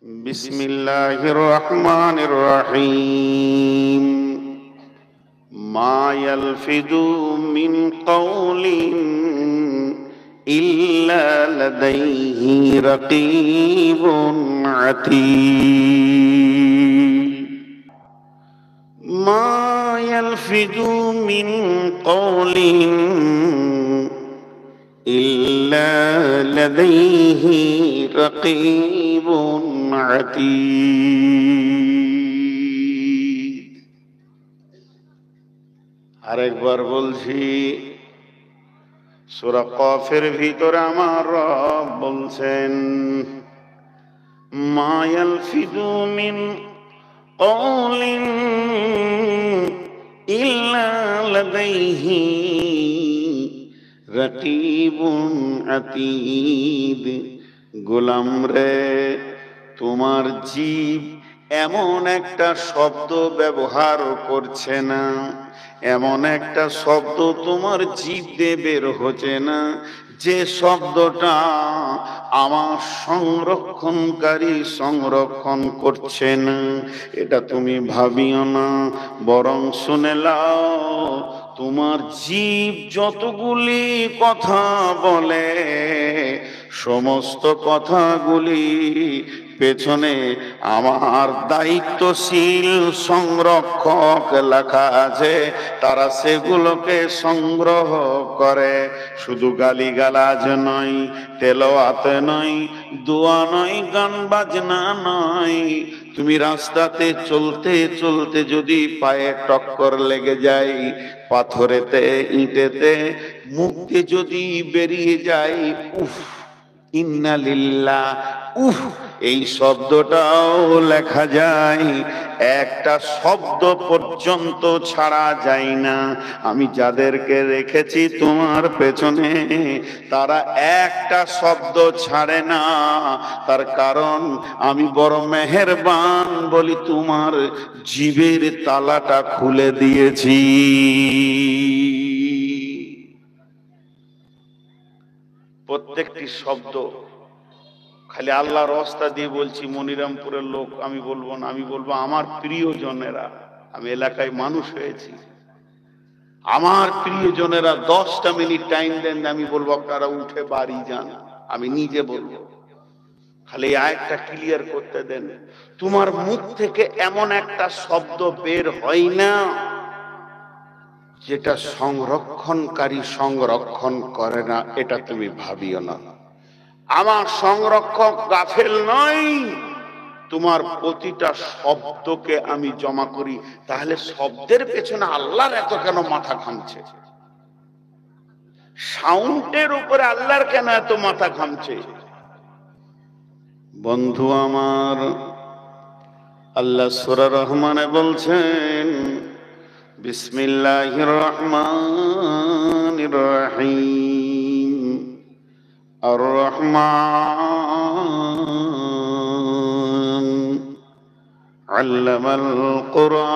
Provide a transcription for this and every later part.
بسم الله الرحمن الرحيم ما يلفظ من قول إلا لديه رقيب عتيد ما يلفظ من قول إلا لديه رقيب عتيد আরেকবার বলছি সূরা কফের ভিতরে আমার রব বলছেন মা ইয়ালফিযু মিন কওলিন ইল্লা লাদাইহি রাকিবুন আতীদ। গোলাম রে, তোমার জীব এমন একটা শব্দ ব্যবহার করছে না, এমন একটা শব্দ তোমার জীব দিয়ে বের হচ্ছে না যে শব্দটা আমার সংরক্ষণকারী সংরক্ষণ করছে না। এটা তুমি ভাবিও না, বরং শুনে লাও, তোমার জীব যতগুলি কথা বলে সমস্ত কথাগুলি পেছনে আমার দায়িত্বশীল সংরক্ষক লেখা আছে, তারা সেগুলোকে সংগ্রহ করে। শুধু গালিগালাজ নয়, তেলাওয়াত নয়, দোয়া নয়, গান বাজনা নয়। তুমি রাস্তাতে চলতে চলতে যদি পায়ে টক্কর লেগে যায়, পাথরেতে ইটেতে মুখ দিয়ে যদি বেরিয়ে যায়, উফ ইন্না লিল্লাহ, উফ এই শব্দটাও লেখা যায়। একটা শব্দ পর্যন্ত ছাড়া যায় না। আমি যাদেরকে রেখেছি তোমার পেছনে, তারা একটা শব্দ ছাড়ে না। তার কারণ আমি বড় মেহেরবান বলি তোমার জিভের তালাটা খুলে দিয়েছি। প্রত্যেকটি শব্দ খালি আল্লাহর রাস্তা দিয়ে বলছি। মনিরামপুরের লোক আমি বলবো না, আমি বলবো আমার প্রিয়জনেরা। আমি এলাকায় মানুষ হয়েছি, আমার প্রিয়জনেরা 10টা মিনিট টাইম দেন, আমি বলবো আপনারা উঠে বাড়ি যান। আমি নিজে বলবো, খালি আরেকটা ক্লিয়ার করতে দেন। তোমার মুখ থেকে এমন একটা শব্দ বের হয় না যেটা সংরক্ষণকারী সংরক্ষণ করে না, এটা তুমি ভাবিও না। আমার সংরক্ষক গাফেল নয়, তোমার প্রতিটা শব্দকে আমি জমা করি। তাহলে শব্দের পেছনে আল্লাহর এত কেন মাথা ঘামছে? সাউন্ডের উপরে আল্লাহর কেন এত মাথা ঘামছে? বন্ধু আমার, আল্লাহ সূরা রহমানে বলছেন বিসমিল্লাহির রহমানির রহিম আর রহমান আল্লামাল কুরআন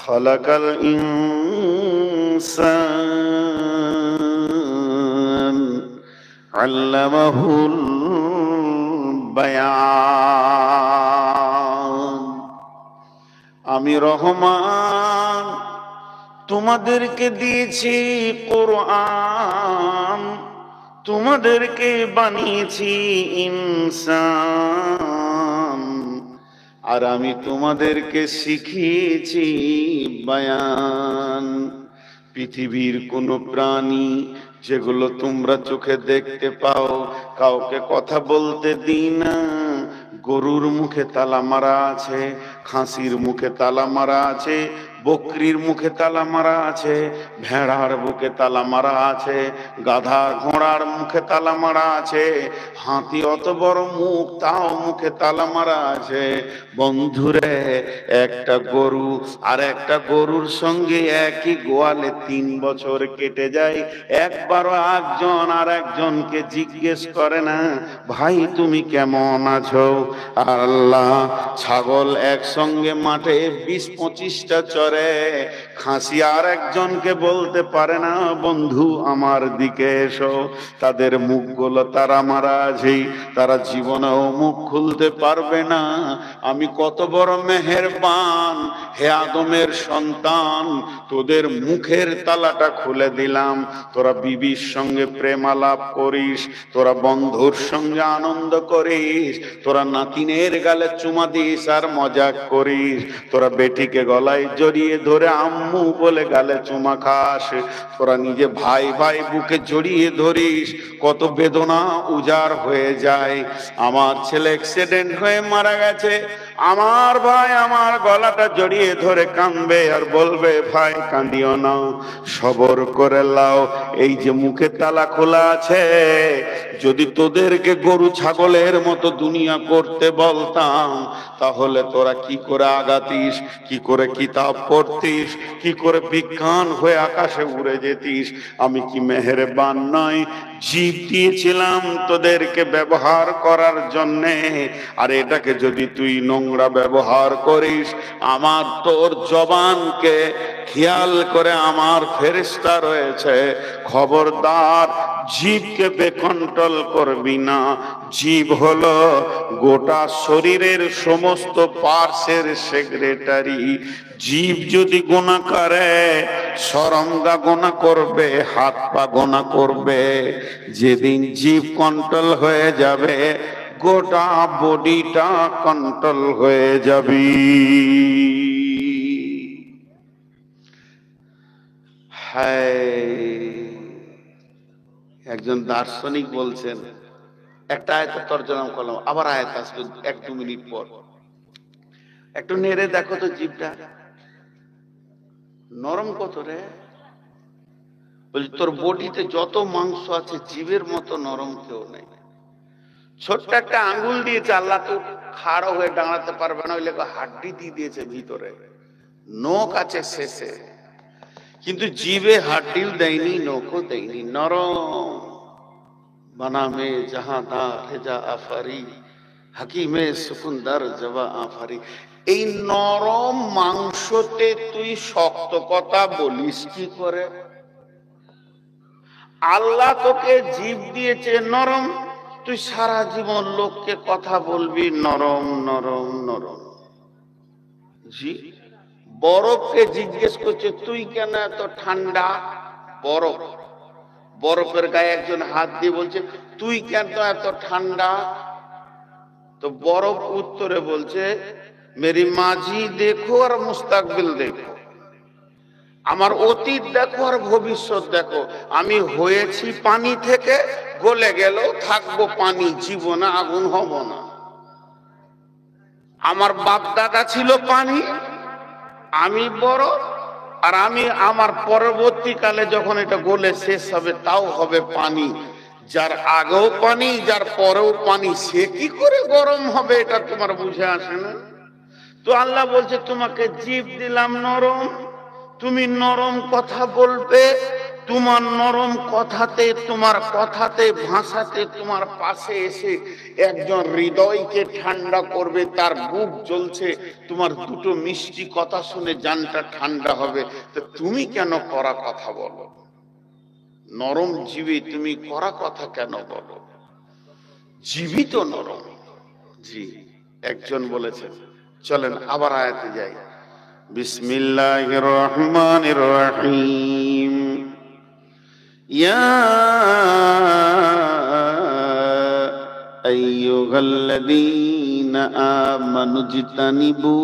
খালাকাল ইনসান আল্লামাহুল বায়ান। আমি রহমান, তোমাদেরকে দিয়েছি কোরআন, তোমাদেরকে বানিয়েছি ইনসান, আর আমি তোমাদেরকে শিখিয়েছি বায়ান। পৃথিবীর কোন প্রাণী যেগুলো তোমরা চোখে দেখতে পাও, কাউকে কথা বলতে দিই না। গরুর মুখে তালা মারা আছে, খাসির মুখে তালা মারা আছে, বকরির মুখে তালা মারা আছে, ভেড়ার বুকে তালা মারা আছে, গাধা ঘোড়ার মুখে তালা মারা আছে, হাতি অত বড় মুখ তাও মুখে তালা মারা আছে। বন্ধুরে, একটা গরু আর একটা গরুর সঙ্গে একই গোয়ালে 3 বছর কেটে যায়, একবারও একজন আর একজনকে জিজ্ঞেস করে না ভাই তুমি কেমন আছো। আর আল্লাহ ছাগল একসঙ্গে মাঠে 20-25টা অন্তরে খাসি আর একজনকে বলতে পারে না বন্ধু আমার দিকে এসো, তাদের মুখগুলো তারা মারা আছেই, তারা জীবনেও মুখ খুলতে পারবে না। আমি কত বড় মেহেরবান হে আদমের সন্তান, তোদের মুখের তালাটা খুলে দিলাম, তোরা বিবির সঙ্গে প্রেম আলাপ করিস, তোরা বন্ধুর সঙ্গে আনন্দ করিস, তোরা নাতিনের গালে চুমা দিস আর মজাক করিস, তোরা বেটিকে গলায় জড়িয়ে ধরে আম্মু বলে গালে চুমা খাস, তোরা নিজে ভাই ভাই বুকে জড়িয়ে ধরিস, কত বেদনা উজাড় হয়ে যায়। আমার ছেলে অ্যাক্সিডেন্ট হয়ে মারা গেছে, আমার ভাই আমার গলাটা জড়িয়ে ধরে কাঁদবে আর বলবে ভাই কাঁদিও না, সবর করে লাও, এই যে মুখে তালা খোলা আছে, যদি তোদেরকে গরু ছাগলের মতো দুনিয়া করতে বলতাম তাহলে তোরা কি করে আগাতিস, কি করে কিতাব পড়তিস, কি করে বিজ্ঞান হয়ে আকাশে উড়ে যেতিস। আমি কি মেহেরবান নয়? জীব দিয়েছিলাম তোদেরকে ব্যবহার করার জন্যে, আর এটাকে যদি তুই নোংরা ব্যবহার করিস, আমার তোর জবানকে খেয়াল করে আমার ফেরেশতা রয়েছে, খবরদার জীবকে বেকন্ট্রোল করবি না। জীব হলো গোটা শরীরের সমস্ত পার্টসের সেক্রেটারি। জীব যদি গুনাহ করে, শরমগা গুনাহ করবে, হাত পা গুনাহ করবে। যেদিন জীব কন্ট্রোল হয়ে যাবে, গোটা বডিটা কন্ট্রোল হয়ে যাবে। একজন দার্শনিক বলছেন, একটা আয়াতের তর্জমা করলাম, আবার আয়াত আসবে 1-2 মিনিট পর, একটু নেড়ে দেখো তো জিভটা নরম কত রে। বলছি তোর বডিতে যত মাংস আছে জিভের মতো নরম কেউ নেই। ছোট্ট একটা আঙ্গুল দিয়েছে আল্লাহ, তো খাড়ো হয়ে দাঁড়াতে পারবে না, ওই হাড্ডি দিয়ে দিয়েছে ভিতরে, নখ আছে শেষে, কিন্তু জিভে হাড্ডিও দেয়নি, নখও দেয়নি, নরম। বানামে জাহাদার হেজা আফারি, হাকিমে সুকুন্দার জবা আফারি। এই নরম মাংসতে তুই শক্ত কথা বলিস কি করে? আল্লাহ তোকে জিভ দিয়েছে নরম, তুই সারা জীবন লোককে কথা বলবি নরম নরম নরম। জি, বরফকে জিজ্ঞেস করছে তুই কেন এত ঠান্ডা? বরফ, বরফের গায়ে একজন হাত দিয়ে বলছে তুই কেন এত ঠান্ডা? তো বরফ উত্তরে বলছে মেরি মাঝি দেখো আর মুস্তাকবিল দেখো, আমার অতীত দেখো আর ভবিষ্যৎ দেখো। আমি হয়েছি পানি থেকে, গলে গেলেও থাকবো পানি, জীবনে আগুন হব না। আমার বাপ দাদা ছিল পানি, আমি বরফ, আর আমি আমার পরবর্তীকালে যখন এটা গলে শেষ হবে তাও হবে পানি। যার আগেও পানি, যার পরেও পানি, সে কি করে গরম হবে এটা তোমার বুঝে আসে না। তো আল্লাহ বলছে তোমাকে জিভ দিলাম নরম, তুমি নরম কথা বলবে, তোমার নরম কথাতে, তোমার কথাতে ভাষাতে তোমার পাশে এসে একজন হৃদয়কে ঠান্ডা করবে, তার বুক জ্বলছে, তোমার দুটো মিষ্টি কথা শুনে জানটা ঠান্ডা হবে। তো তুমি কেন কড়া কথা বলো? নরম জীবী তুমি কড়া কথা কেন বলো? জীবিত নরম। জি, একজন বলেছেন। চলেন আবার আয়াতে যাই। বিসমিল্লাহির রহমানির রহিম। ইয়া আইয়ুহাল্লাযীনা আমানু জিতানিবু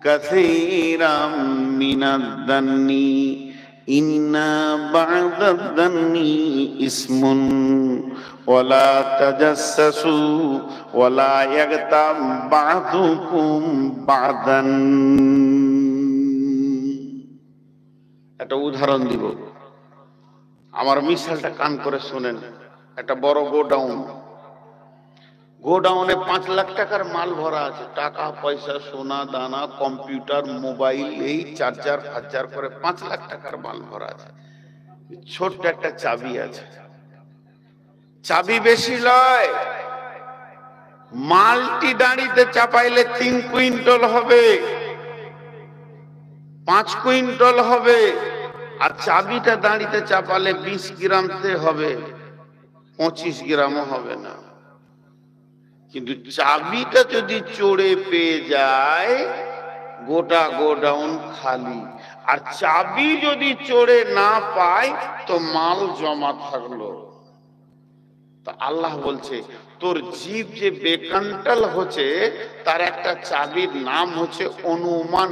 কাসীরাম মিনাদ-দান্নি ইন্না বা'দাদ-দান্নি ইসমুন ওয়ালা তাজাসসু ওয়ালা ইয়াগতাব বা'দুকুম বা'দান। একটা উদাহরণ দিব, আমার মিসালটা কান করে শোনেন। একটা বড় গোডাউনে 5 লাখ টাকার মাল ভরা আছে, টাকা পয়সা সোনা দানা কম্পিউটার মোবাইল এই চার্জার ফার্জার করে 5 লাখ টাকার মাল ভরা আছে। ছোট্ট একটা চাবি আছে, চাবি বেশি লয়, মালটি দাঁড়িতে চাপাইলে 3 কুইন্টাল হবে। 5 কুইন্টাল হবে, আর চাবিটা দাঁড়িতে চাপালে 20 গ্রামতে হবে, 25 গ্রামও হবে না। কিন্তু চাবিটা যদি চড়ে পেয়ে যায়, গোটা গোডাউন খালি। আর চাবি যদি চড়ে না পায় তো মাল জমা থাকলো। তা আল্লাহ বলছে তোর জীব যে বেকান্টাল হচ্ছে, তার একটা চাবির নাম হচ্ছে অনুমান।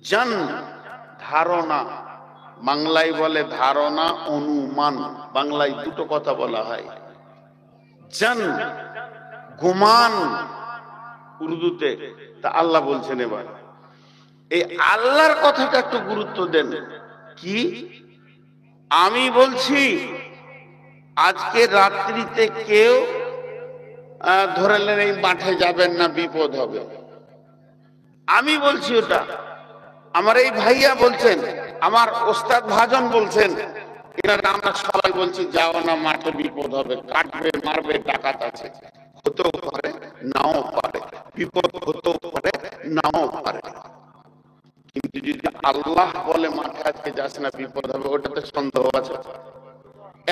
জান ধারণা, বাংলায় বলে ধারণা, অনুমান, বাংলায় দুটো কথা বলা হয়। জান গুমান উর্দুতে। তা আল্লাহ বলছেন এবার এই আল্লাহর কথাটা একটু গুরুত্ব দেন। কি আমি বলছি, আজকে রাত্রিতে কেউ ধরেলেন এই মাঠে যাবেন না, বিপদ হবে। আমি বলছি ওটা, আমার এই ভাইয়া বলছেন, আমার ওস্তাদ ভাজন বলছেন, এনারা আমরা সবাই বলছি যাও না, মাঠে বিপদ হবে, কাটবে মারবে, ডাকাত আছে। হতেও পারে, নাও পারে, বিপদ হতেও পারে, নাও পারে। কিন্তু যদি আল্লাহ বলে মাঠে আজকে যাস না, বিপদ হবে, ওটাতে সন্দেহ আছে?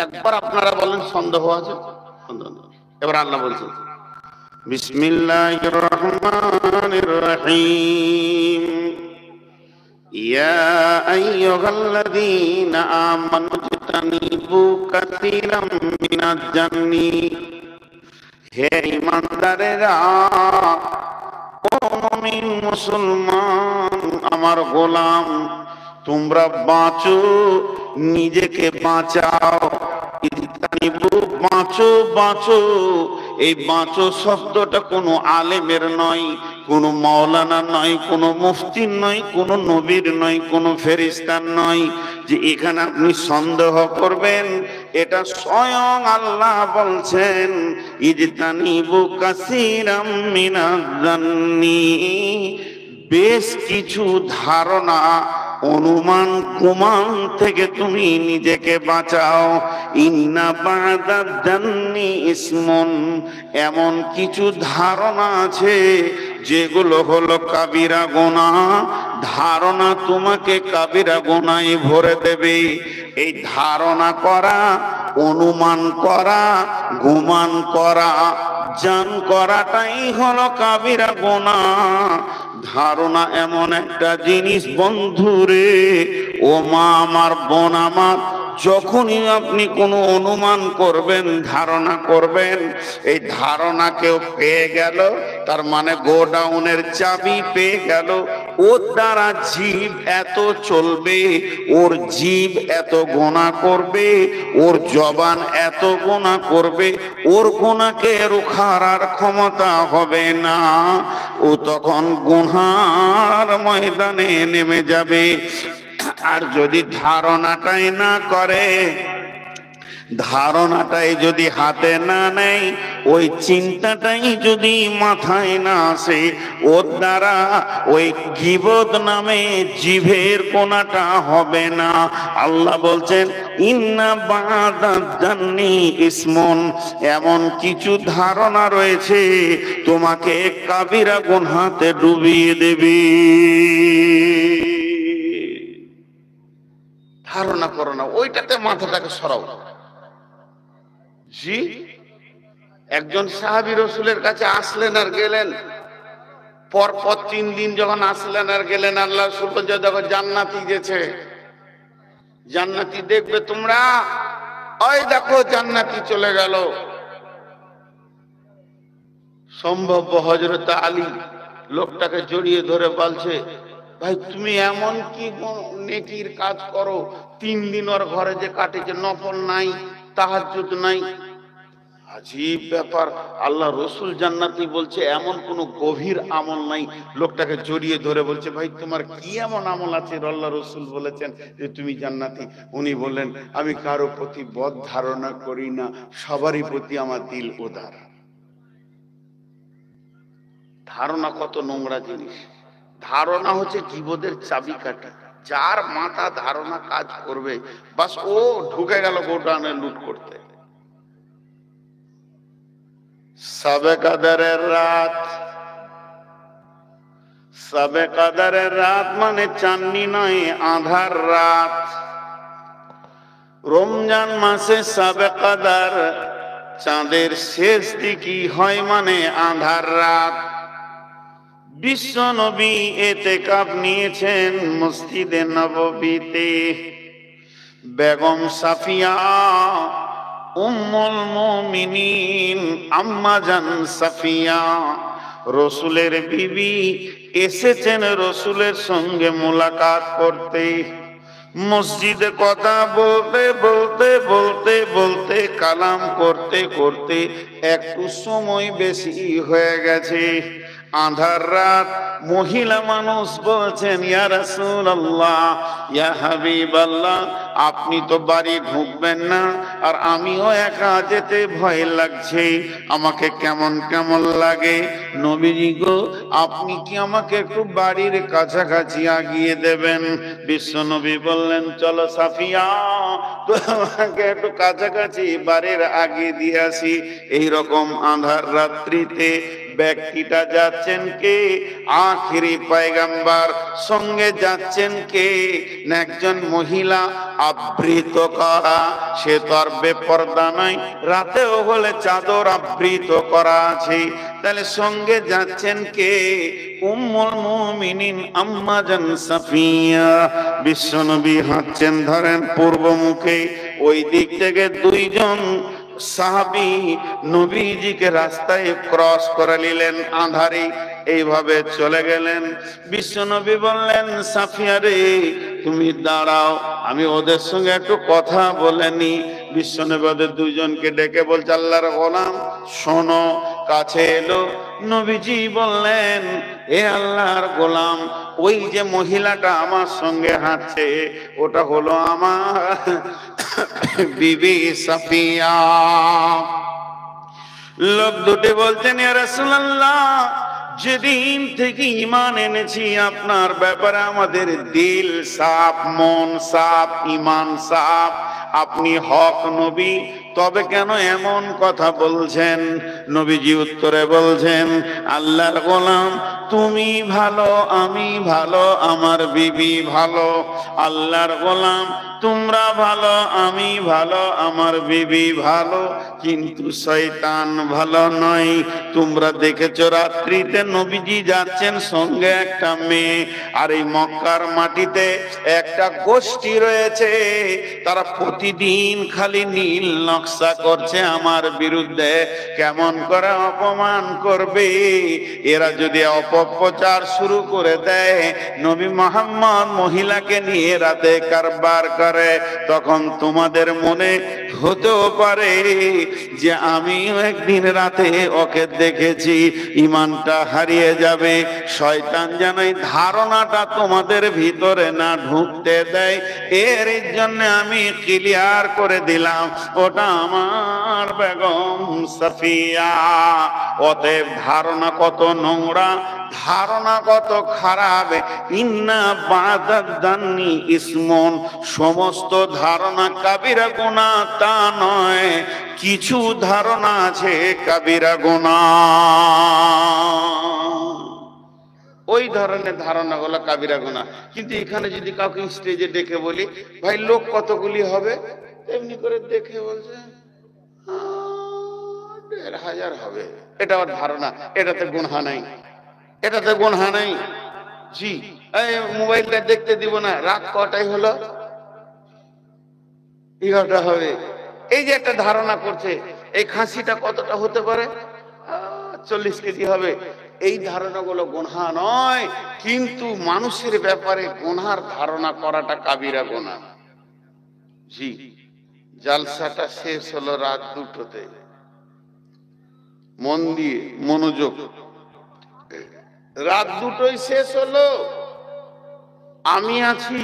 একবার আপনারা বলেন সন্দেহ আছে? এবার আল্লাহ বলছেন বিসমিল্লাহির রহমানির রহিম, ইয়া আইয়ুহাল্লাযীনা আমানু ইজতানিবু কাসীরাম মিনাজ জান্নি। হে ঈমানদারেরা, ও মুমিন মুসলমান, আমার গোলাম, তোমরা বাঁচো, নিজেকে বাঁচাও। বাঁচো বাঁচো, এই বাঁচো শব্দটা কোনো আলেমের নয়, কোনো মাওলানা নয়, কোনো মুফতির নয়, কোনো নবীর নয়, কোনো ফেরেশতার নয় যে এখানে আপনি সন্দেহ করবেন। এটা স্বয়ং আল্লাহ বলছেন, ইজতানিবু কাসীরাম মিনাজ জান্নি। বেশ কিছু ধারণা, অনুমান, কুমান থেকে তুমি নিজেকে বাঁচাও। ইন্না বা'দাদ জান্নি ইসমুন, এমন কিছু ধারণা আছে যেগুলো হলো কাবিরা গুনাহ। ধারণা তোমাকে কাবিরা গুনাহে ভরে দেবে। এই ধারণা করা, অনুমান করা, গুমান করা, জান করাটাই হলো কাবিরা গুনাহ। ধারণা এমন একটা জিনিস বন্ধুরে, ও মা আমার, বোন আমার, যখনই আপনি কোনো অনুমান করবেন, ধারণা করবেন, এই ধারণা কেউ পেয়ে গেল, তার মানে গোডাউনের চাবি পেয়ে গেল। ওর দ্বারা জীব এত চলবে, ওর জীব এত গুনাহ করবে, ওর জবান এত গুনাহ করবে, ওর গুনাহকে রোখার আর ক্ষমতা হবে না। ও তখন গুনার ময়দানে নেমে যাবে। আর যদি ধারণাটাই না করে, ধারণাটাই যদি হাতে না নেয়, ওই চিন্তাটাই যদি মাথায় না আসে, ওর দ্বারা ওই গীবত নামে জিভের কোনাটা হবে না। আল্লাহ বলছেন ইন্না বা'দাদ জান্নি ইসমুন, এমন কিছু ধারণা রয়েছে তোমাকে কাবিরা গুনাহতে ডুবিয়ে দেবে। ধারণা করো না, ওইটাতে মাথাটাকে সরাও। জি, একজন সাহাবী রাসূলের কাছে আসলেন আর গেলেন, পর 3 দিন যখন আসলেন আর গেলেন, আল্লাহ রাসূল বলছে দেখো জান্নাতি গেছে, জান্নাতি দেখবে তোমরা, ওই দেখো জান্নাতি চলে গেল। সম্ভব হযরত আলী লোকটাকে জড়িয়ে ধরে বলছে, ভাই তুমি এমন কি নেকির কাজ করো, 3 দিন ওর ঘরে যে কাটেছে, নফল নাই, তাহাজ্জুদ নাই। আজীব ব্যাপার, আল্লাহ রসুল জান্নাতি বলছে, এমন কোন গভীর আমল নাই। লোকটাকে জড়িয়ে ধরে বলছে, ভাই তোমার কি এমন আমল আছে আল্লাহ রসুল বলেছেন যে তুমি জান্নাতি? উনি বললেন, আমি কারো প্রতি বদ ধারণা করি না, সবারই প্রতি আমার দিল উদার। ধারণা কত নোংরা জিনিস। ধারণা হচ্ছে জীবদের চাবিকাঠি। যার মাথা ধারণা কাজ করবে, বাস ও ঢুকে গেল গোডাউনে লুট করতে। সাবে কাদরের রাত, সাবে কাদারের রাত মানে চাঁদনি নয়, আধার রাত। রমজান মাসে সাবে কাদার চাঁদের শেষ দিকই হয় মানে আধার রাত। বিশ্ব নবী ইতিকাফ নিয়েছেন মসজিদে নববীতে। বেগম সাফিয়া উম্মুল মুমিনিন আম্মা জান সাফিয়া রসুলের বিবি এসেছেন রসুলের সঙ্গে মোলাকাত করতে। মসজিদে কথা বলতে বলতে বলতে বলতে কালাম করতে করতে একটু সময় বেশি হয়ে গেছে। আধার রাত, মহিলা মানুষ বলছেন, ইয়া রাসূলুল্লাহ, ইয়া হাবিবাল্লাহ, আপনি তো বাড়ি ঢুকবেন না, আর আমিও একা যেতে ভয় লাগছে, আমাকে কেমন কেমন লাগে। নবীজি গো, আপনি কি আমাকে একটু বাড়ির কাছাকাছি আগিয়ে দেবেন? বিশ্ব নবী বললেন, চলো সাফিয়া, তোমাকে একটু কাছাকাছি বাড়ির আগিয়ে দিয়ে আসি। এইরকম আঁধার রাত্রিতে ব্যক্তিটা যাচ্ছেন কে? আখিরি পয়গম্বর। সঙ্গে যাচ্ছেন কে? একজন মহিলা আবৃত করা, সে তো আর বেপরদা নয়, রাতেও হলে চাদর আবৃত করা আছে। তাহলে সঙ্গে যাচ্ছেন কে? উম্মুল মুমিনিন আম্মা জান সাফিয়া। বিশ্বনবী হাঁটছেন ধরেন পূর্ব মুখে, ওই দিক থেকে দুইজন সাহাবী নবীজিকে রাস্তায় ক্রস করে নিলেন আঁধারে, এইভাবে চলে গেলেন। বিশ্বনবী বললেন, সাফিয়া রে, তুমি দাঁড়াও, আমি ওদের সঙ্গে একটু কথা বলে নি। বিশ্বনবী ওদের দুইজনকে ডেকে বলছে, আল্লাহর গোলাম শোনো। কাছে এলো, নবীজি বললেন, এ আল্লাহর গোলাম, ওই যে মহিলাটা আমার সঙ্গে হাঁটছে, ওটা হলো আমার বিবি সাফিয়া। লোক দুটি বলছেন, ইয়া রাসূলুল্লাহ, যেদিন থেকে ঈমান এনেছি আপনার ব্যাপারে আমাদের দিল সাফ, মন সাফ, ঈমান সাফ। আপনি হক নবী, তবে কেন এমন কথা বলছেন? নবীজি উত্তরে বলছেন, আল্লাহর গোলাম, তুমি ভালো, আমি ভালো, আমার বিবি ভালো। আল্লাহর গোলাম, তোমরা ভালো, আমি ভালো, আমার বিবি ভালো, কিন্তু শয়তান ভালো নয়। তোমরা দেখেছো রাত্রিতে নবীজি যাচ্ছেন সঙ্গে একটা মেয়ে, আর এই মক্কার মাটিতে একটা গোষ্ঠী রয়েছে, তারা প্রতিদিন খালি নীল নকশা করছে আমার বিরুদ্ধে, কেমন করে অপমান করবে। এরা যদি অপপ্রচার শুরু করে দেয়, নবী মুহাম্মদ মহিলাকে নিয়ে রাতে কারবার করে, তখন তোমাদের মনে হতেও পারে যে আমিও একদিন রাতে ওকে দেখেছি, ঈমানটা হারিয়ে যাবে। শয়তান যেন এই ধারণাটা তোমাদের ভিতরে না ঢুকতে দেয়, এর জন্য আমি ক্লিয়ার করে দিলাম, ওটা আমার বেগম সাফিয়া। অতএব ধারণা কত নোংরা, ধারণা কত খারাপ। ইন্না বাদাদান্নি ইসমন, সমস্ত ধারণা কাবিরা গুনাহ তা নয়, কিছু ধারণা আছে কাবিরা গুনাহ। ওই ধরনের ধারণাগুলো কাবিরা গুনাহ। কিন্তু এখানে যদি কাউকে স্টেজে ডেকে বলি, ভাই লোক কতগুলি হবে, এমনি করে দেখে বলছে ১,৫০০ হবে, এটা ওর ধারণা, এটাতে গুনাহ নাই, এটাতে গুনাহ নাই। জি, এই মোবাইলটা দেখতে দিব না, রাত কটাই হলো, ১১টা হবে, এই যে একটা ধারণা করছে, এই খাসিটা কতটা হতে পারে, ৪০ কেজি হবে। এই ধারণাগুলো গুনাহ নয়, কিন্তু মানুষের ব্যাপারে গুনাহর ধারণা করাটা কাবিরা গুনাহ। জি, জালসাটা শেষ হলো রাত ২টোতে, মন দিয়ে মনোযোগ, রাত ২টোয় শেষ হলো। আমি আছি,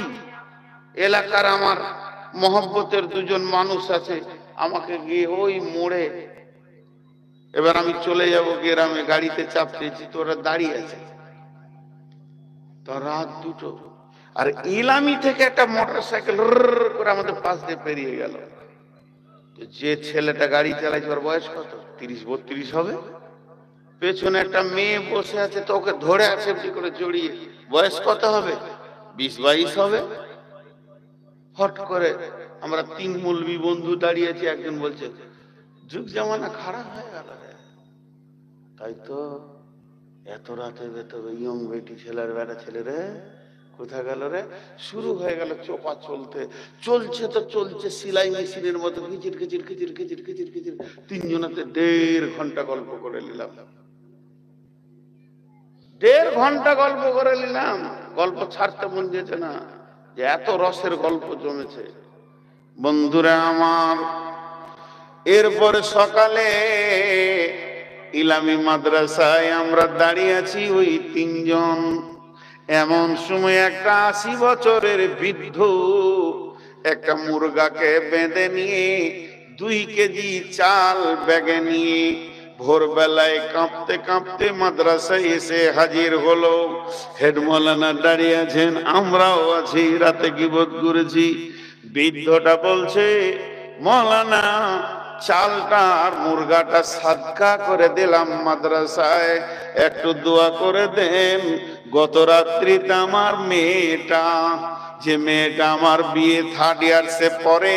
এলাকার আমার মহব্বতের দুজন মানুষ আছে, আমাকে গিয়ে ওই মোড়ে, এবার আমি চলে যাব গ্রামে, গাড়িতে চাপতেছি, তোরা দাঁড়িয়ে আছে, তো রাত ২টো, আর ইলামি থেকে একটা মোটর সাইকেল করে আমাদের পাশ দিয়ে পেরিয়ে গেল। যে ছেলেটা গাড়ি চালাইছে ওর বয়স কত, ৩০-৩২ হবে। পেছনে একটা মেয়ে বসে আছে, তো ওকে ধরে আছে এমনি করে জড়িয়ে। বয়স কত হবে? 20-22 হবে। হট করে আমরা 3 মৌলবি বন্ধু দাঁড়িয়ে আছি, একজন বলছে যুগ জামানা খারাপ হয়ে গেল রে। তাই তো, এত রাতে ইয়ং বেটি ছেলের বেটা ছেলে রে কোথা গেল রে। শুরু হয়ে গেল চোপা চলতে, চলছে তো চলছে সিলাই মেশিনের মতো খিচির খিচির খিচির খিচির খিচির খিচির। 3 জনাতে 1.5 ঘন্টা গল্প করে নিলাম। 1.5 ঘন্টা গল্প করে নিলাম। গল্প ছাড়তে মন যেছে না, যে এত রসের গল্প জমেছে। বন্ধুরা আমার, এরপরে সকালে ইলামি মাদ্রাসায় আমরা দাঁড়িয়ে আছি ওই 3 জন। এমন সময় একটা 80 বছরের বৃদ্ধ একটা মুরগাকে বেঁধে নিয়ে 2 কেজি চাল ব্যাগে নিয়ে ভোরবেলায় কাঁপতে কাঁপতে মাদ্রাসায় এসে হাজির হলো। হেড মাওলানা দাঁড়িয়ে আছেন, আমরাও আছি, রাতে গীবত করেছি। বৃদ্ধটা বলছে, মাওলানা চালটা আর মুরগাটা সাদকা করে দিলাম মাদ্রাসায়, একটু দোয়া করে দেন। গত রাত্রিতে আমার মেয়েটা, যে মেয়েটা আমার বিয়ে 3rd ইয়ার্সে পড়ে,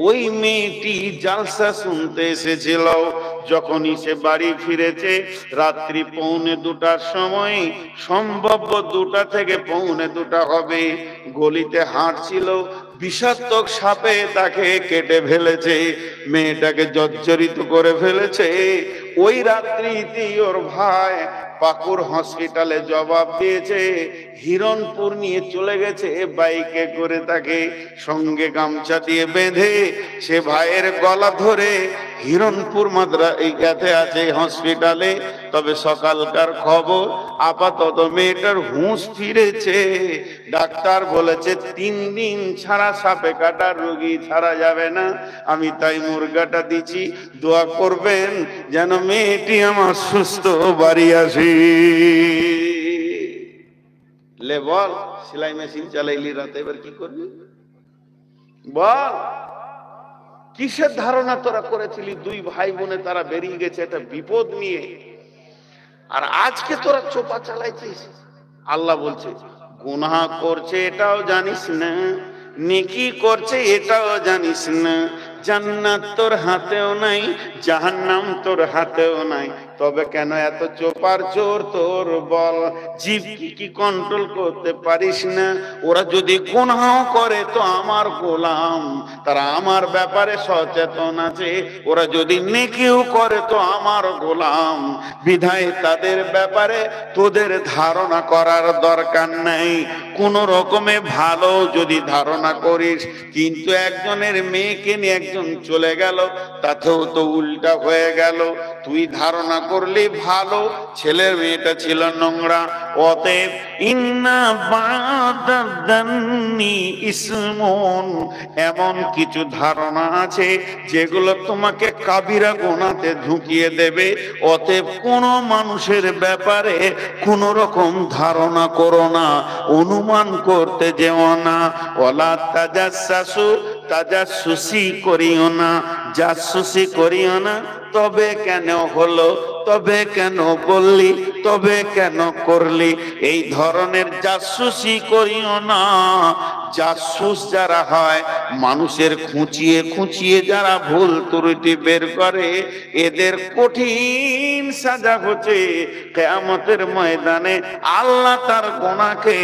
ওই মেয়েটি জালসা শুনতে এসেছিল। যখনই সে বাড়ি ফিরেছে রাত্রি 1:45-র সময়, সম্ভব 2টা থেকে 1:45 হবে, গলিতে হাঁটছিল, বিষাক্তক সাপে তাকে কেটে ফেলেছে, মেয়েটাকে জর্জরিত করে ফেলেছে। ওই রাত্রিতেই ওর ভাই পাকুড় হসপিটালে জবাব দিয়েছে, হিরণপুর নিয়ে চলে গেছে বাইকে করে। তাকে সঙ্গে গামছা দিয়ে বেঁধে সে ভাইয়ের গলা ধরে হিরণপুর মাদ্রাসাতে আছে হসপিটালে। তবে সকালকার খবর, আপাতত মেয়েটার হুঁশ ফিরেছে। ডাক্তার বলেছে 3 দিন ছাড়া সাপে কাটার রোগী ছাড়া যাবে না। আমি তাই মুরগাটা দিচ্ছি, দোয়া করবেন যেন মেয়েটি আমার সুস্থ বাড়ি আসে। লে বল, সেলাই মেশিন চালাইলি রাতে, এবার কি করবি বল? কিসের ধারণা তোরা করেছিলি 2 ভাই বোনে তারা বেরিয়ে গেছে একটা বিপদ নিয়ে, আর আজকে তোরা চোপা চালাইছিস? আল্লাহ বলছে, গুনাহ করছে এটাও জানিস না, নেকি করছে এটাও জানিস না, জান্নাত তোর হাতেও নাই, জাহান্নাম তোর হাতেও নাই, তবে কেন এত চোপার জোর তোর বল? জীব কি কন্ট্রোল করতে পারিস না? ওরা যদি গুনাহ করে তো আমার গোলাম, তারা আমার ব্যাপারে সচেতন আছে। ওরা যদি নেকিও করে তো আমার গোলাম, বিধায় তাদের ব্যাপারে তোদের ধারণা করার দরকার নাই। কোন রকমে ভালো যদি ধারণা করিস, কিন্তু একজনের মেয়েকে নিয়ে একজন চলে গেল, তাতেও তো উল্টা হয়ে গেল। তুই ধারণা করলি ভালো, ছেলের মেয়েটা ছিল নোংরা। অতএব ইন্না বাদাদান্নি ইসমুন, এমন কিছু ধারণা আছে যেগুলো তোমাকে কাবিরা গুনাতে ঢুকিয়ে দেবে। অতএব কোন মানুষের ব্যাপারে কোন রকম ধারণা করো না, অনুমান করতে যেও না। ওয়ালা তাজাসসু, তাজাসসুসি করিও না, জাসুসি করিও না। তবে কেন হলো, তবে কেন বললি, তবে কেন করলি, এই ধরনের জাসুসি করিও না। জাসুস যারা হয়, মানুষের খুঁচিয়ে খুঁচিয়ে যারা ভুল ত্রুটি বের করে, এদের কঠিন সাজা হচ্ছে কিয়ামতের ময়দানে। আল্লাহ তার গুনাহকে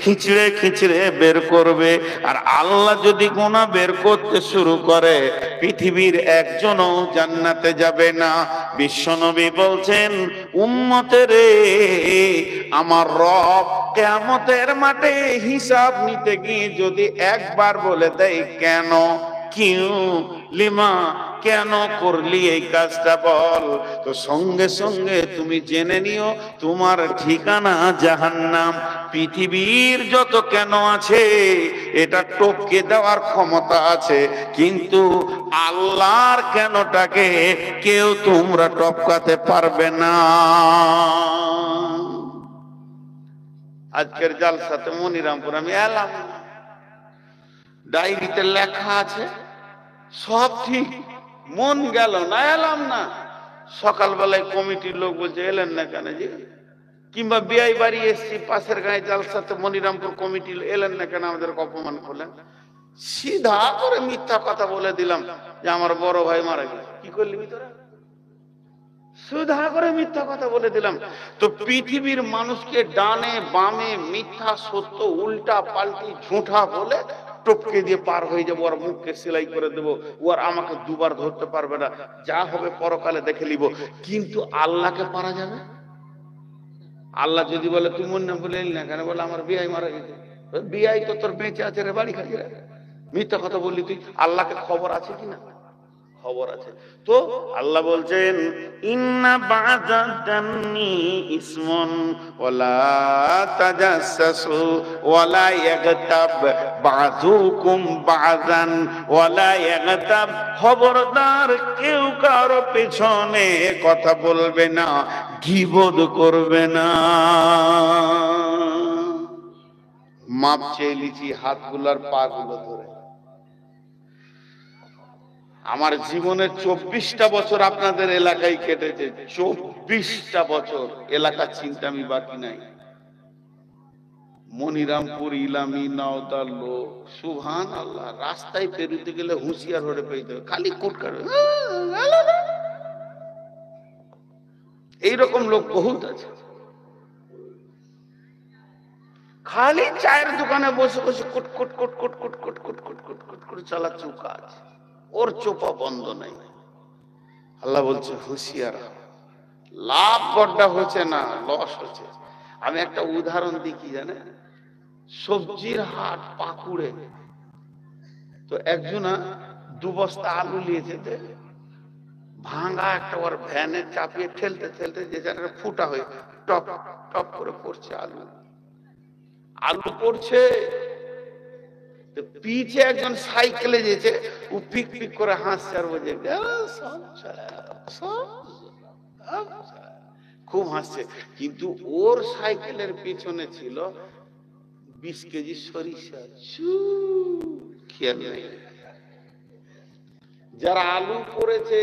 খিচড়ে খিচড়ে বের করবে। আর আল্লাহ যদি গুনাহ বের করতে শুরু করে, পৃথিবীর একজনও জান্নাতে যাবে না। বিশ্বনবী বলছেন, উম্মতের আমার রব কিয়ামতের মাঠে হিসাব নিতে গিয়ে যদি একবার বলে দেয় কেন, কিউ লিমা, কেন করলি এই কাজটা বল, তো সঙ্গে সঙ্গে তুমি জেনে নিও তোমার ঠিকানা জাহান্নাম। পৃথিবীর যত কেন আছে এটা টপকে দেওয়ার ক্ষমতা আছে, কিন্তু আল্লাহর কেনটাকে কেউ তোমরা টপকাতে পারবে না। আজকের জালসাতে মনিরামপুর আমি এলাম, ডায়েরিতে লেখা আছে সব ঠিক, মন গেল না, এলাম না। সকালবেলায় কমিটির লোক বলছে এলেন না কেন জি, কিংবা বিয়াই বাড়ি এসছি পাশের গায়ে জালসাতে মনিরামপুর কমিটি এলেন না কেন, আমাদেরকে অপমান করলেন। সিধা করে মিথ্যা কথা বলে দিলাম যে আমার বড় ভাই মারা গেছে। কি করলি তোরা? সুধা করে মিথ্যা কথা বলে দিলাম। তো পৃথিবীর মানুষকে ডানে বামে মিথ্যা সত্য উল্টা পাল্টি ঝুঁঠা বলে টপকে দিয়ে পার হয়ে যাবো, আর মুখকে সেলাই করে দেবো, ও আর আমাকে দুবার ধরতে পারবে না, যা হবে পরকালে দেখে নিব। কিন্তু আল্লাহকে পারা যাবে? আল্লাহ যদি বলে তুই মন না বলে এলি না কেন, বলে আমার বিয়াই মারা গেছে। বিয়াই তো তোর বেঁচে আছে রে, বাড়ি খালি রে, মিথ্যা কথা বললি তুই। আল্লাহকে খবর আছে কিনা? খবর আছে। তো আল্লাহ বলছেন ইন্না বাযাদান্নি ইসমুন ওয়ালা তাজাসসু ওয়ালা ইয়াগতাব বাযুকুম বাযান ওয়ালা ইয়াগতাব, খবরদার কেউ কারো পেছনে কথা বলবে না, গীবত করবে না। মাপ চেয়ে লিছি হাতগুলার পাগুলো ধরে। আমার জীবনের 24টা বছর আপনাদের এলাকায় কেটেছে, 24টা বছর এলাকা চিন্তা আমি বাকি নাই। মনিরামপুর, ইলামি, নাওদার লোক, সুবহানাল্লাহ, রাস্তায় পেরোতে গেলে হুঁশিয়ার হয়ে পেতে খালি কুটকার, এইরকম লোক বহুত আছে। খালি চায়ের দোকানে বসে বসে কুট কুট কুট কুট কুট কুট কুট কুট কুট কুট করে চালাচ্ছে কাজ, ওর চোপা বন্ধ নাই। আল্লাহ বলছে হুঁশিয়ার, লাভ বড্ডা হচ্ছে না, লস হচ্ছে। আমি একটা উদাহরণ দিই, কি জানে, সবজির হাট পাকুড়ে, তো একজনা 2 বস্তা আলু নিয়েছে, ভাঙা একটা ওর ভ্যানে চাপিয়ে ঠেলতে ঠেলতে যে জায়গাটা ফুটা হয়ে টপ টপ করে পড়ছে আলু, আলু পড়ছে। পিছে একজন সাইকেলে যেছে, ও পিক পিক করে হাসছে আর বলছে খুব হাসছে। কিন্তু ওর সাইকেলের পিছনে ছিল 20 কেজি সরিষা, খেয়াল নেই। যারা আলু পড়েছে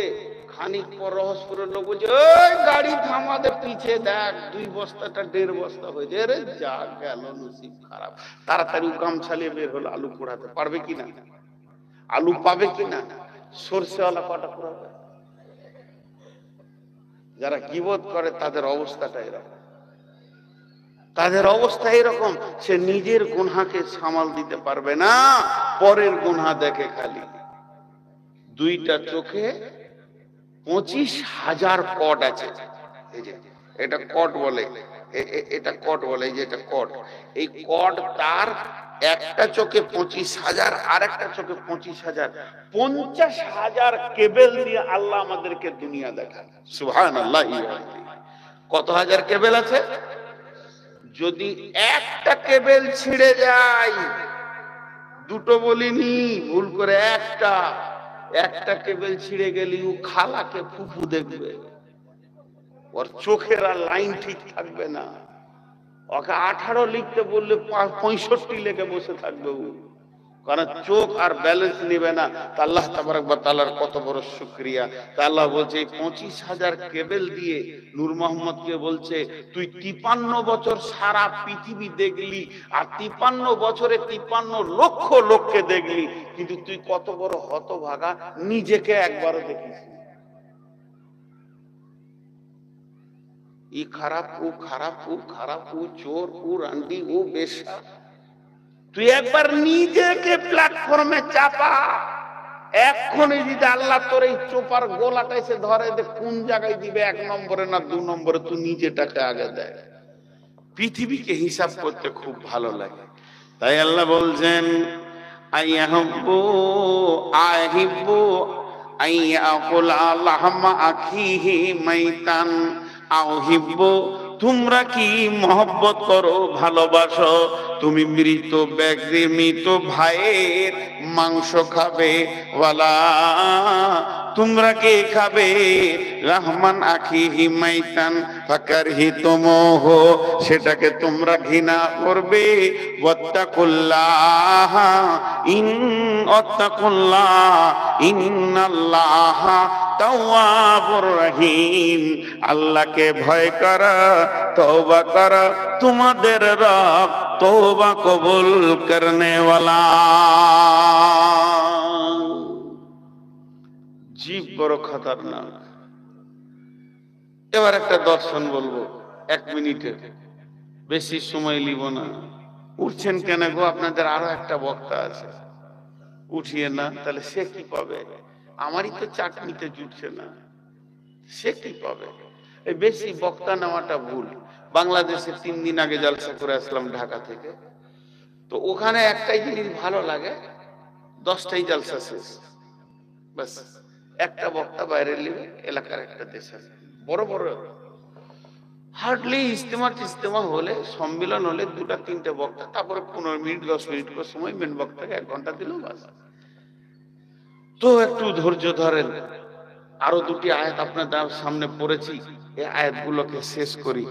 খানিক পর রহস্যপুরের লোক বলছে ওই গাড়ি থামাতে, পিছে দেখ 2 বস্তাটা 1.5 বস্তা হয়েছে, রে যা গেল নসিব খারাপ। তাড়াতাড়ি কাম চালিয়ে বের হলো, আলু পোড়াতে পারবে কিনা, আলু পাবে কিনা, সরষেওয়ালা কটা পোড়াবে। যারা গীবত করে তাদের অবস্থাটা এরকম, তাদের অবস্থা এরকম। সে নিজের গুনাহকে সামাল দিতে পারবে না, পরের গুনাহ দেখে খালি। 2টা চোখে 25,000 কট আছে। এই যে এটা কট বলে, এটা কট বলে, এই যে এটা কট। এই কট তার একটা চোখে 25,000, আর একটা চোখে 25,000, 50,000 কেবল দিয়ে আল্লাহ আমাদেরকে দুনিয়া দেখায়। সুবহানাল্লাহ। কত হাজার কেবল আছে? যদি একটা কেবল ছিঁড়ে যায়, 2টো বলিনি, ভুল করে একটা কেবল ছিঁড়ে গেলে ও খালাকে ফুফু দেখবে, ওর চোখের আর লাইন ঠিক থাকবে না। ওকে 18 লিখতে বললে 65 লিখে বসে থাকবে ও, কারণ চোখ আর ব্যালেন্স নেবে না। তা আল্লাহ তাবারক ওয়া তাআলার কত বড় শুকরিয়া। তা আল্লাহ বলছে 25,000 কেবল দিয়ে নূর মোহাম্মদকে বলছে তুই 53 বছর সারা পৃথিবী দেখলি, আর 53 বছরে 53 লক্ষ লোককে দেখলি, কিন্তু তুই কত বড় হতভাগা, নিজেকে একবারও দেখিস। ই খারাপ, ও খারাপ, ও খারাপ, ও চোর, ও রান্ডি, ও বেশ্যা। তুই একবার নিজেকে প্ল্যাটফর্মে চাপা, এক্ষুনি যদি আল্লাহ তোর এই চোপার গোলাটা এসে ধরে, কোন জায়গায় দিবে, 1 নম্বরে না 2 নম্বরে, তুই নিজেটাকে আগে দেয়। পৃথিবীকে হিসাব করতে খুব ভালো লাগে, তাই আল্লাহ বলছেন আইয়াহুব্বু আহিব্বু আইয়াকুলা লাহমা আখিহি মাইতান আউহিব্বু, তোমরা কি মহব্বত করো, ভালোবাসো, তুমি মৃত ব্যক্তি মৃত ভাইয়ের মাংস খাবে, ওয়ালা তোমরা কে খাবে রাহমান আখিহি মাইতান ফাকারহিতুমুহ, সেটাকে তোমরা ঘৃণা করবে। ওয়াত্তাকুল্লাহ ইন্নাল্লাহা তাওয়াবুর রহিম, আল্লাহকে ভয় করা, তওবা করা, তোমাদের রব তওবা কবুল করনে ওয়ালা। জীব বড় খতরনাক। এবার একটা দর্শন বলবো 1 মিনিটে, বেশি সময় নিব না। উঠছেন কেন গো? আপনাদের আরো একটা বক্তা আছে, উঠিয়ে না, তাহলে সে কি পাবে? আমারই তো চাটনিতে জুটছে না, সে কি পাবে? এই বেশি বক্তা নেওয়াটা ভুল। বাংলাদেশে 3 দিন আগে জলসা করে আসলাম ঢাকা থেকে, তো ওখানে একটাই জিনিস ভালো লাগে, 10টাই জলসা শেষ, বাস একটা বক্তা বাইরে নিবে, এলাকার একটা দেশে বড় বড় হার্ডলি ইস্তেমা হলে, সম্মেলন হলে 2-3টে বক্তা, তারপরে 15 মিনিট 10 মিনিট করে সময় মেন বক্তাকে 1 ঘন্টা দিল বাস। তো একটু ধৈর্য ধরেন, আরো 2টি আয়াত আপনাদের সামনে পড়েছি, এই আয়াতগুলোকে শেষ করি।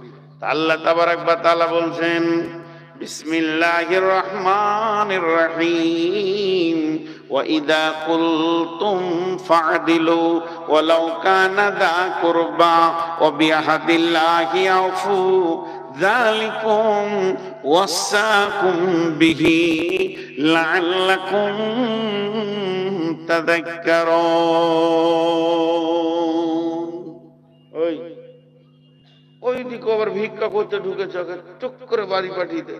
আল্লাহ তাবারাক ওয়া তাআলা বলছেন, বিসমিল্লাহির রহমানির রহিম, ওয়া ইযা কুলতুম ফা'দিলু ওয়ালাউ কানা যা কুরবা ওয়া বিআহদিল্লাহি আউফু যালিকুম ওয়াসাকুম বিহি লাআল্লাকুম তাযাক্কারুন। ওই দিকে আবার ভিক্ষা করতে ঢুকেছে, টুক করে বাড়ি পাঠিয়ে দে,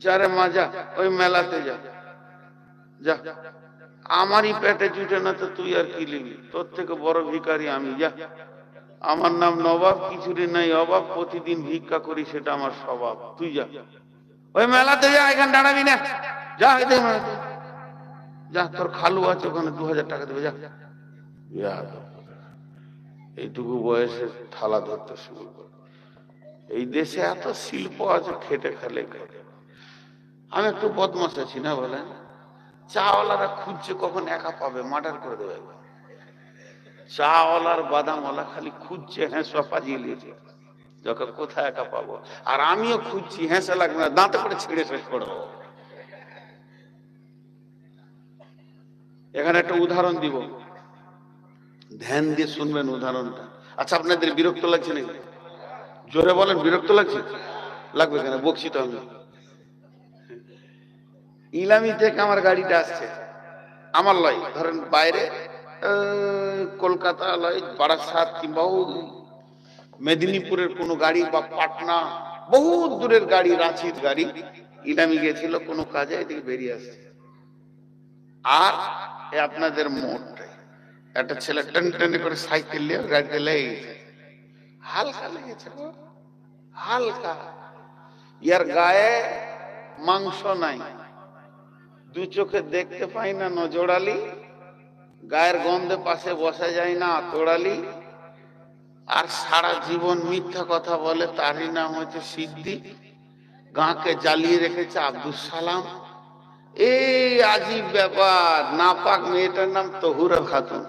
যারে মাজা ওই মেলাতে যা, যা, আমারই পেটে জুটে না তো তুই আর কি নিবি? তোর থেকে বড় ভিখারি আমি, যা। আমার নাম নবাব, কিছুরি নাই অভাব, প্রতিদিন ভিক্ষা করি, সেটা আমার স্বভাব, তুই যা, ওই মেলাতে যা, এখানে দাঁড়াবি না, যা মেলাতে যা, তোর খালু আছে ওখানে 2000 টাকা দেবে, যা। এইটুকু বয়সে থালা ধরতে শুরু করে। এই দেশে এত শিল্প আছে, খেটে খেলে খেটে। আমি একটু বদমাশ আছি না বলেন? চাওয়ালারা খুঁজছে কখন একা পাবে, মার্ডার করে দেবে। চাওয়ালার বাদামওয়ালা খালি খুঁজছে, হেঁসা পাজিয়ে নিয়েছে, যখন কোথায় একা পাবো। আর আমিও খুঁজছি, হেঁসা লাগবে না, দাঁতে করে ছিঁড়ে শেষ করে দেবো। এখানে একটা উদাহরণ দিব, ধ্যান দিয়ে শুনবেন উদাহরণটা। আচ্ছা, আপনাদের বিরক্ত লাগছে নাকি? জোরে বলেন, বিরক্ত লাগছে? লাগবে কেন, বকছি তো আমি। ইলামি থেকে আমার গাড়িটা আসছে, আমার লয়, ধরেন বাইরে কলকাতা লয়, বারাসাত কিংবা মেদিনীপুরের কোনো গাড়ি, বা পাটনা, বহুত দূরের গাড়ি, রাঁচির গাড়ি, ইলামি গেছিল কোনো কাজে, এদিকে বেরিয়ে আসছে। আর আপনাদের মোড়টাই একটা ছেলে টেনে টেনে করে সাইকেল নিয়ে গাড়িতে লেগে গেছে, হালকা লেগেছে, হালকা। ইয়ার গায়ে মাংস নাই, 2 চোখে দেখতে পাই না, নজরালি, গায়ের গন্ধে পাশে বসা যায় না, আতড়ালি, আর সারা জীবন মিথ্যা কথা বলে। তারই নাম হচ্ছে সিদ্দিক, গাঁকে জ্বালিয়ে রেখেছে আব্দুল সালাম। এই আজীব ব্যাপার। নাপাক মেয়েটার নাম তহুরা খাতুন,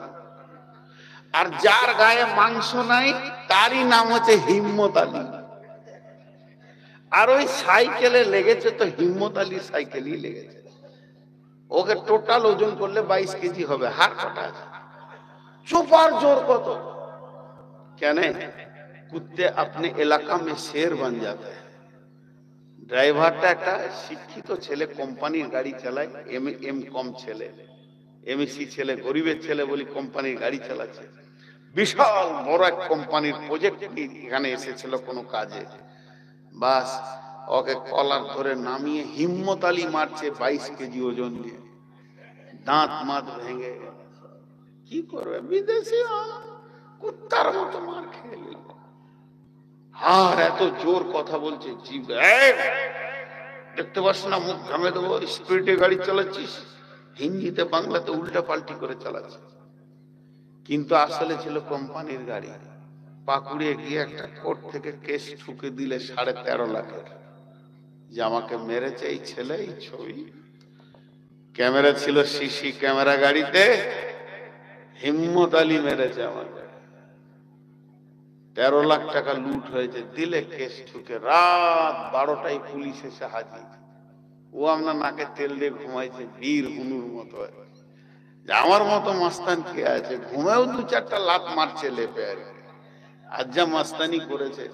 আর যার গায়ে মাংস নাই তারই নাম হচ্ছে হিম্মত আলী। আর ওই সাইকেলে লেগেছে তো হিম্মত আলী সাইকেলই লেগেছে। ওকে টোটাল ওজন করলে 22 কেজি হবে। হাত কাটা আছে, চোপার জোর কত! কেন? কুত্তে আপনি এলাকা মে শের বন যাতে। ড্রাইভারটা একটা শিক্ষিত ছেলে, কোম্পানির গাড়ি চালায়, এম.কম ছেলে, এমএসসি ছেলে, গরিবের ছেলে বলি কোম্পানির গাড়ি চালাচ্ছে। বিশাল বড় এক কোম্পানির প্রজেক্ট এখানে এসেছিল কোনো কাজে, বাস ওকে কলার ধরে নামিয়ে হিম্মত আলী মারছে 22 কেজি ওজন নিয়ে, দাঁত মাত ভেঙে। কি করবে বিদেশি, কুত্তার মতো মার খেয়ে নিল। আর এত জোর কথা বলছে, জিভ দেখতে পাস না, মুখ ঘামে দেবো, স্পিডে গাড়ি চালাচ্ছিস। হিন্দিতে বাংলাতে উল্টা পাল্টি করে চালাচ্ছে, কিন্তু আসলে ছিল কোম্পানির গাড়ি। পাকুড়িয়ে গিয়ে একটা কোর্ট থেকে কেস ঠুকে দিলে 13.5 লাখের। যে আমাকে মেরেছে এই ছেলে। এই ছবি ক্যামেরা ছিল, সিসি ক্যামেরা গাড়িতে, হিম্মত আলী মেরেছে আমাকে। 13 লাখ টাকা লুট হয়েছে, দিলে কেস ঠুকে রাত 12টায় পুলিশ এসে হাজির। ও আপনার নাকে তেল দিয়ে ঘুমাইছে বীর হুনুর মতো। আমার মতো মাস্তান কে আছে, ঘুমেও 2-4টা লাত মারছে লেপে। আর যা মাস্তানি করেছে,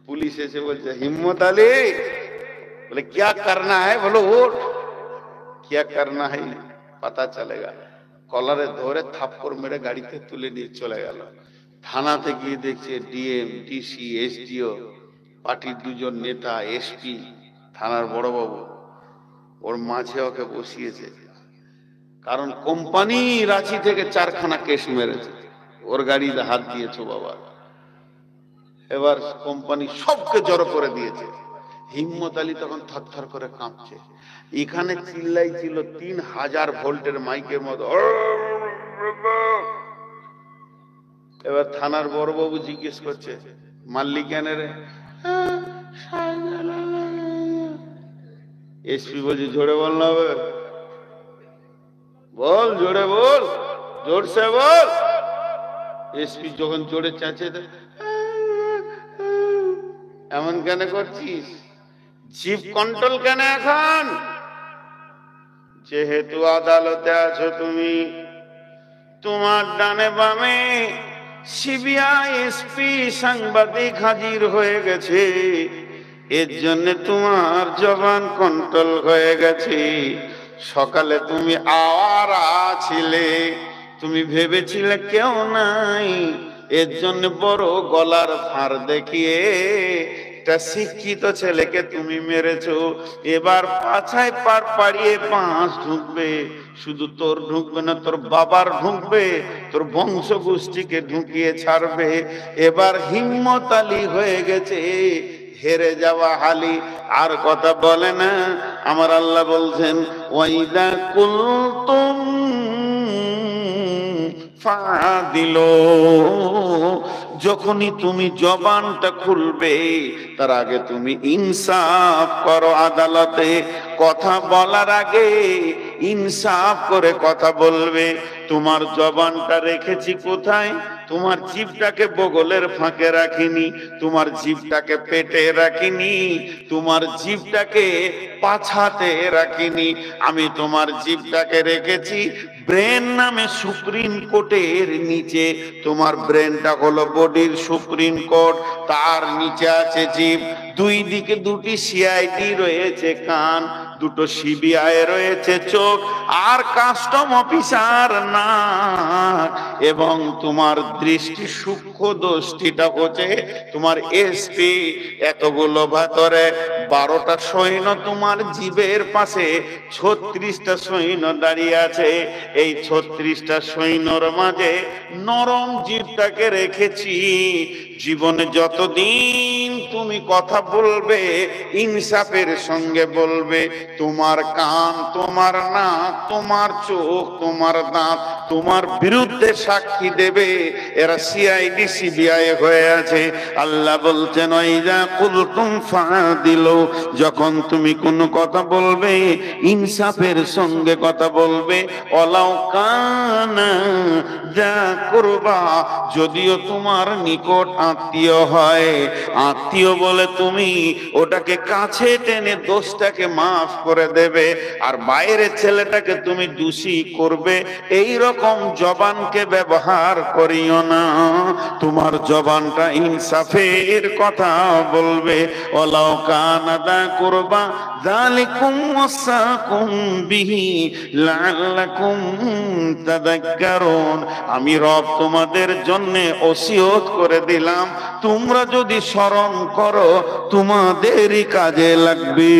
পুলিশ এসে বলছে হিম্মত আলী, বলে क्या करना है, বলো ওঠ, क्या करना है पता चलेगा। কলারে ধরে থাপ্পড় মেরে গাড়িতে তুলে নিয়ে চলে গেল। থানাতে গিয়ে দেখছে ডিএম, ডিসি, এসডিও, পার্টির 2জন নেতা, এসপি, থানার বড়বাবু, ওর মাঝে ওকে বসিয়েছে। কারণ কোম্পানি রাঁচি থেকে 4খানা কেস মেরেছে, ওর গাড়িতে হাত দিয়েছো বাবা। এবার কোম্পানি সবকে জড়ো করে দিয়েছে। হিম্মত আলী তখন থরথর করে কাঁপছে। এখানে চিল্লাই ছিল 3000 ভোল্টের মাইকের মতো। এবার থানার বড়বাবু জিজ্ঞেস করছে মাল্লি কেন রে? এসপি বলছে জোরে বল না হবে, বল জোরে বল, জোরসে বল। এসপি যখন জোরে চেঁচে দেয়, এমন কেন করছিস? জিপ কন্ট্রোল কেন এখন? যেহেতু আদালতে আছো তুমি, তোমার ডানে বামে সিবিআই, এসপি, সাংবাদিক হাজির হয়ে গেছে, এর জন্য তোমার জবান কন্ট্রোল হয়ে গেছে। সকালে তুমি আওয়ারা ছিলে, তুমি ভেবেছিলে কেউ নাই, এর জন্য বড় গলার ফাঁড় দেখিয়ে একটা শিক্ষিত ছেলেকে তুমি মেরেছো। এবার পাছায় পার পাড়িয়ে বাঁশ ঢুকবে, শুধু তোর ঢুকবে না, তোর বাবার ঢুকবে, তোর বংশ গোষ্ঠীকে ঢুকিয়ে ছাড়বে। এবার হিম্মত আলী হয়ে গেছে হেরে যাওয়া হালি, আর কথা বলে না। আমার আল্লাহ বলছেন ওয়াইদা কুলতুম ফাদিলো, যখনই তুমি জবানটা খুলবে তার আগে তুমি ইনসাফ করো। আদালতে কথা বলার আগে ইনসাফ করে কথা বলবে। তোমার জবানটা রেখেছি কোথায়? তোমার জিভটাকে বগলের ফাঁকে রাখিনি, তোমার জিভটাকে পেটে রাখিনি, তোমার জিভটাকে পাছাতে রাখিনি। আমি তোমার জিভটাকে রেখেছি ব্রেন নামে সুপ্রিম কোর্টের নিচে। তোমার ব্রেনটা হলো বডির সুপ্রিম কোর্ট, তার নিচে আছে জিভ। দুই দিকে 2টি সিআইডি রয়েছে কান, 2টো সিবিআই রয়েছে চোখ, আর কাস্টম অফিসার নাক। এবং তোমার দৃষ্টি সূক্ষ্ম দৃষ্টিটা হচ্ছে তোমার এসপি। এতগুলো ভেতরে 12টা সৈন্য তোমার জিভের পাশে, 36টা সৈন্য দাঁড়িয়ে আছে। এই 36টা সৈন্যর মাঝে নরম জিভটাকে রেখেছি। জীবনে যতদিন তুমি কথা বলবে ইনসাফের সঙ্গে বলবে, তোমার কান, তোমার নাক, তোমার চোখ, তোমার দাঁত তোমার বিরুদ্ধে সাক্ষী দেবে। এরা সিআইডি সিবিআই হয়ে আছে। আল্লাহ বলছেন ওয়াইদা কুলতুম ফাদিলু, যখন তুমি কোনো কথা বলবে ইনসাফের সঙ্গে কথা বলবে। ওয়ালাউ কানা যা কুরবা, যদিও তোমার নিকট আত্মীয় হয়, আত্মীয় বলে তুমি ওটাকে কাছে টেনে দোষটাকে মাফ করে দেবে। আর বাইরের ছেলেটাকে তুমি দোষী করবে, এই রকম জবানকে ব্যবহার করিও না। তোমার জবানটা ইনসাফের কথা বলবে। ওয়ালাউ কানা যা কুরবা যালিকুম ওয়াসাকুম বিহি লাআল্লাকুম তাযাক্কারুন। আমি রব তোমাদের জন্য ওসিয়ত করে দিলাম, তোমরা যদি স্মরণ করো তোমাদেরই কাজে লাগবে।